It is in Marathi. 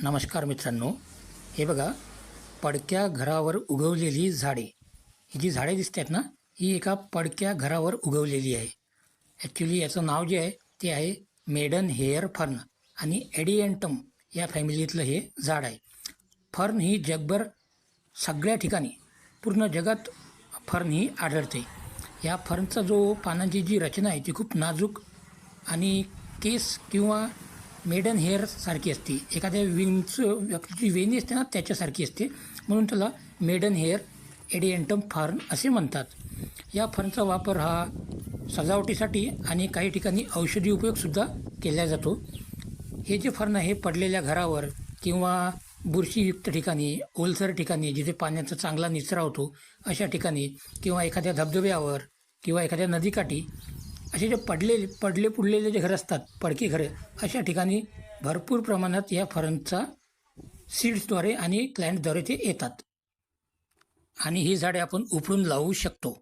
नमस्कार मित्रांनो, हे बघा पडक्या घरावर उगवलेली झाडे. ही जी झाडे दिसत आहेत ना, ही एका पडक्या घरावर उगवलेली आहे. ॲक्च्युली याचं नाव जे आहे ते आहे मेडन हेअर फर्न आणि एडियंटम या फॅमिलीतलं हे झाड आहे. फर्न ही जगभर सगळ्या ठिकाणी पूर्ण जगात फर्न ही आढळते. या फर्नचा जो पानांची जी रचना आहे ती खूप नाजूक आणि केस किंवा मेडन हेअर सारखी असते. एखाद्या जी वेणी असते ना त्याच्यासारखी असते, म्हणून त्याला मेडन हेअर एडियंटम फर्न असे म्हणतात. या फर्नचा वापर हा सजावटीसाठी आणि काही ठिकाणी औषधी उपयोगसुद्धा केला जातो. हे जे फर्न आहे पडलेल्या घरावर किंवा बुरशीयुक्त ठिकाणी, ओलसर ठिकाणी जिथे पाण्याचा चांगला निचरा होतो अशा ठिकाणी किंवा एखाद्या धबधब्यावर किंवा एखाद्या नदीकाठी असे जे पडले पुडलेले जे घरं असतात, पडकी घरं, अशा ठिकाणी भरपूर प्रमाणात या फर्नचा सीड्सद्वारे आणि प्लॅन्टद्वारे ते येतात आणि ही झाडे आपण उपडून लावू शकतो.